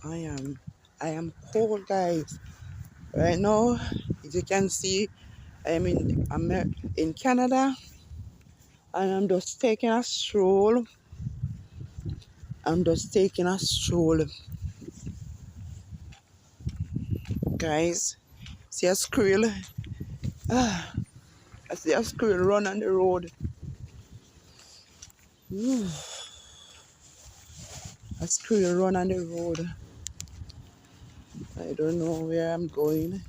I am I am cold, guys. Right now, as you can see, I'm in Canada, and I'm just taking a stroll. I'm just taking a stroll, guys. See a squirrel? Ah, I see a squirrel run on the road. Ooh, a squirrel run on the road. I don't know where I'm going.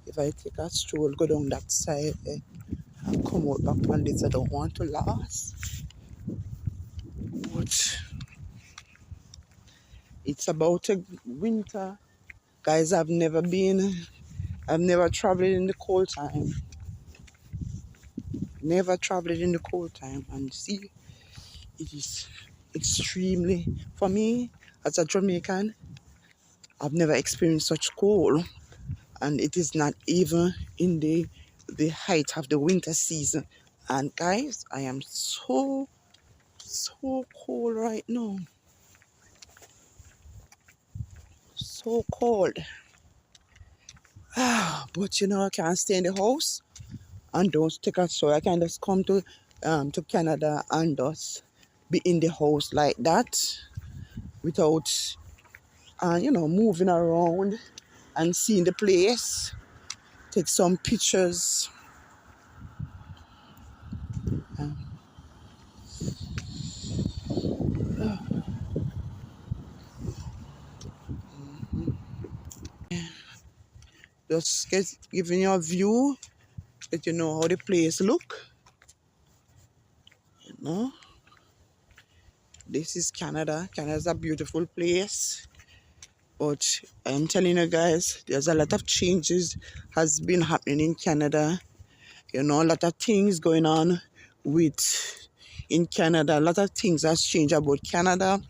If I take a stroll, go down that side, and come out back on this, I don't want to last. But it's about a winter. Guys, I've never traveled in the cold time. Never traveled in the cold time. And see, it is extremely, for me, as a Jamaican, I've never experienced such cold. And it is not even in the height of the winter season. And guys, I am so cold right now. So cold. But I can't stay in the house and don't take a shower. I can just come to Canada and just be in the house like that without moving around and seeing the place. Take some pictures. Um, just giving you a view, that you know how the place look. You know, this is Canada. Canada's a beautiful place. But I'm telling you guys, there's a lot of changes has been happening in Canada. A lot of things going on in Canada. A lot of things has changed about Canada.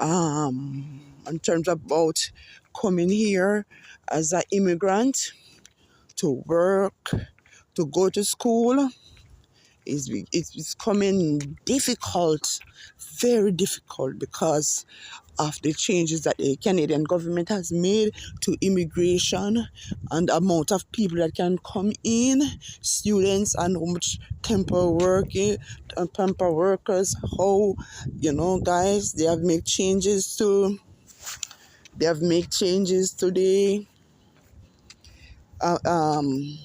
In terms about coming here as an immigrant to work, to go to school, it's becoming difficult, very difficult, because of the changes that the Canadian government has made to immigration and the amount of people that can come in, students, and how much temporary workers, how, guys, they have made changes to uh, um,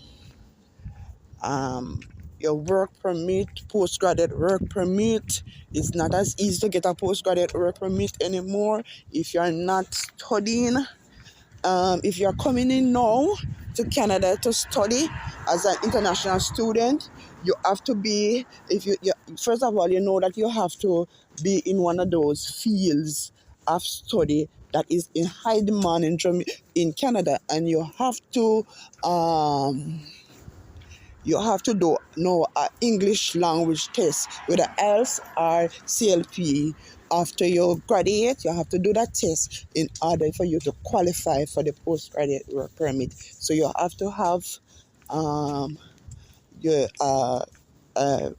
um, your work permit, postgraduate work permit. It's not as easy to get a postgraduate work permit anymore if you're not studying. If you're coming in now to Canada to study as an international student, you have to be, first of all, you know that you have to be in one of those fields of study that is in high demand in Canada, and you have to do an English language test, whether IELTS or CLP. After you graduate, you have to do that test in order for you to qualify for the postgraduate work permit. So you have to have your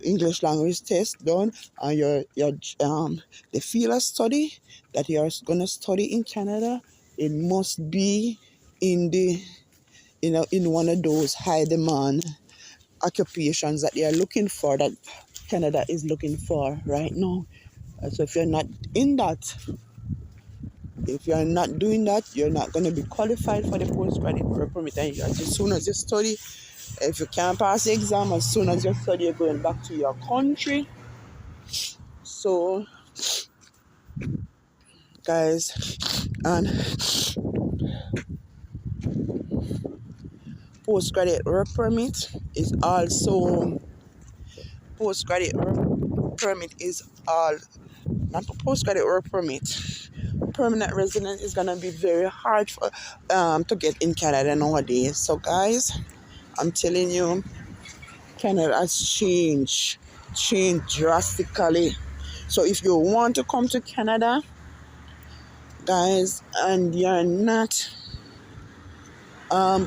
English language test done, and your the field of study that you're gonna study in Canada. It must be in in one of those high demand occupations that they are looking for, that Canada is looking for right now. So if you're not in that, if you're not doing that, you're not going to be qualified for the postgraduate work permit. And as soon as you study, if you can't pass the exam, as soon as you study, you're going back to your country. So, guys, and postgraduate work permit is also postgraduate work permit is all not a postgraduate work permit. Permanent resident is gonna be very hard to get in Canada nowadays. So guys, I'm telling you, Canada has changed drastically. So if you want to come to Canada, guys, and you're not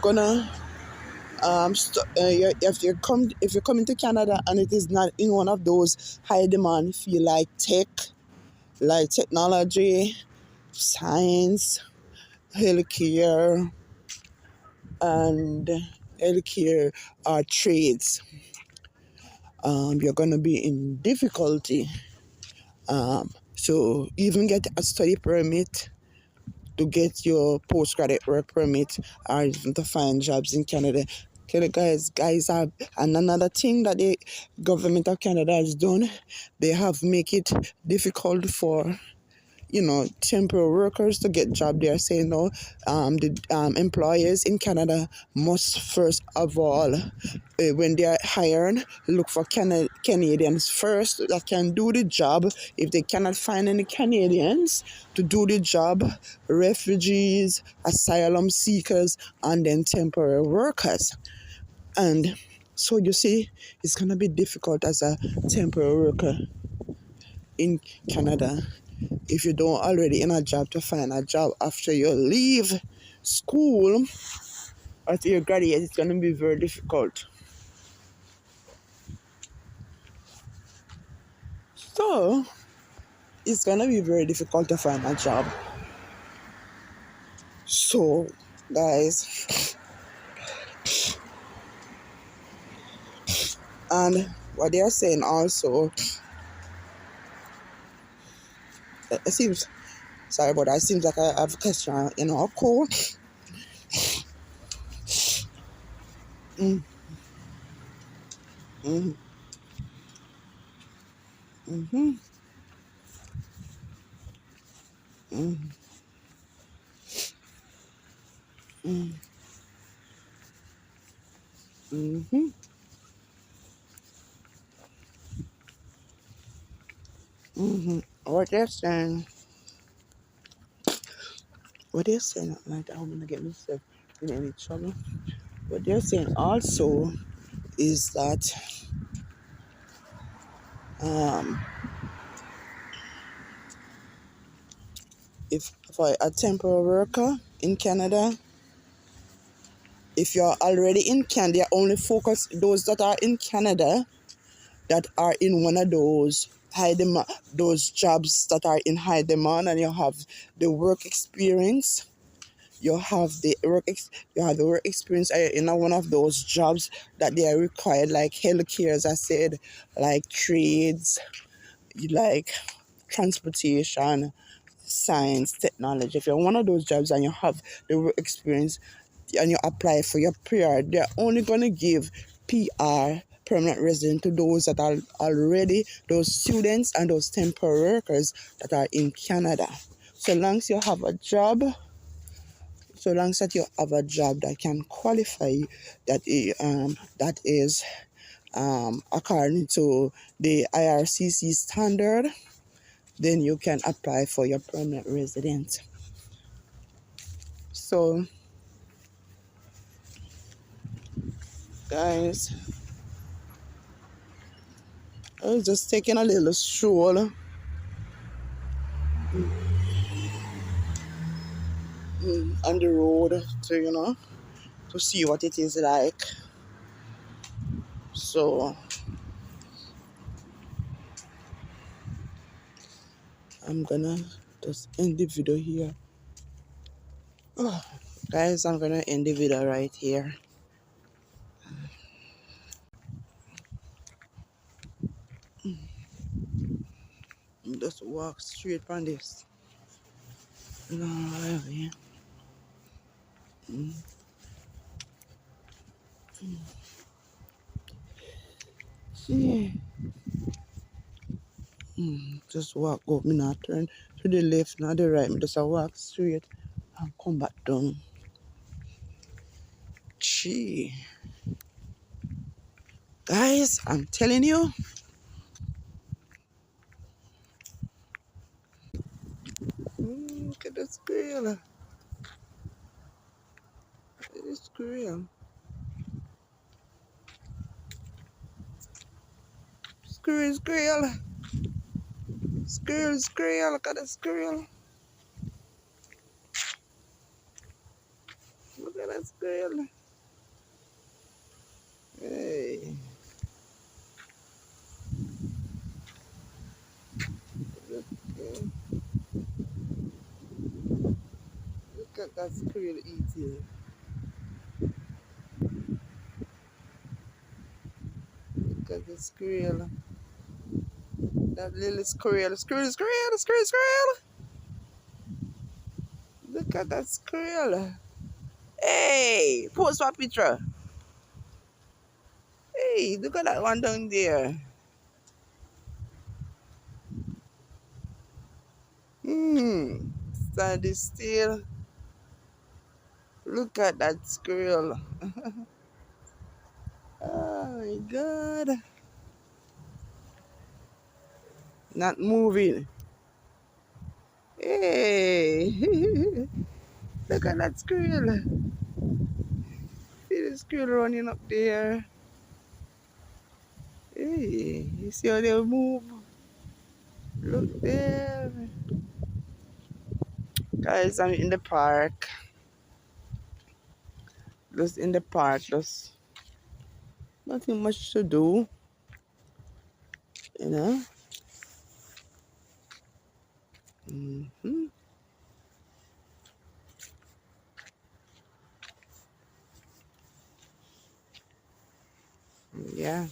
gonna if you're coming to Canada and it is not in one of those high demand field like tech, like technology, science, healthcare, and healthcare or trades, you're going to be in difficulty. So even get a study permit, to get your postgraduate work permit, or even to find jobs in Canada. Okay, guys have, and another thing that the government of Canada has done, they have make it difficult for temporary workers to get job. They are saying no, the employers in Canada must first of all, when they are hiring, look for Canadians first that can do the job. If they cannot find any Canadians to do the job, refugees, asylum seekers, and then temporary workers. And so you see, it's going to be difficult as a temporary worker in Canada if you don't already in a job to find a job after you leave school or after you graduate. It's going to be very difficult. So it's going to be very difficult to find a job. So guys, and what they are saying also, it seems, sorry about that, it seems like I have a question, cool. Mm, mm, mm-hmm, mm, mm, mm-hmm, mm-hmm. What they're saying, like, I'm gonna get myself in any trouble. What they're saying also is that um, if for a temporary worker in Canada, if you're already in Canada, only focus those that are in Canada that are in one of those high demand, those jobs that are in high demand, and you have the work experience. You have the work experience in one of those jobs that they are required, like healthcare, as I said, like trades, like transportation, science, technology. If you're one of those jobs and you have the work experience and you apply for your PR, they're only going to give PR, permanent resident, to those that are already, those students and those temporary workers that are in Canada. So long as you have a job, so long as that you have a job that can qualify you, that is according to the IRCC standard, then you can apply for your permanent resident. So, guys, I was just taking a little stroll on the road to see what it is like. So, I'm gonna just end the video here. Oh, guys, I'm gonna end the video right here. Just walk straight on this. No, yeah. See, just walk up. Me not turn to the left, not the right. Me just walk straight and come back down. Gee, guys, I'm telling you. Look at the squirrel. Look at the squirrel. Squirrel, squirrel. Squirrel, squirrel. Look at the squirrel. Look at that squirrel. Hey. Look at that squirrel eating. Look at the squirrel. That little squirrel. Squirrel, squirrel, squirrel, squirrel. Look at that squirrel. Hey, post my picture. Hey, look at that one down there. Standing still. Look at that squirrel. Oh my God. Not moving. Hey. Look at that squirrel. See the squirrel running up there. Hey, you see how they move? Look there. Guys, I'm in the park. Just in the park. Just nothing much to do. You know? hmm Yeah.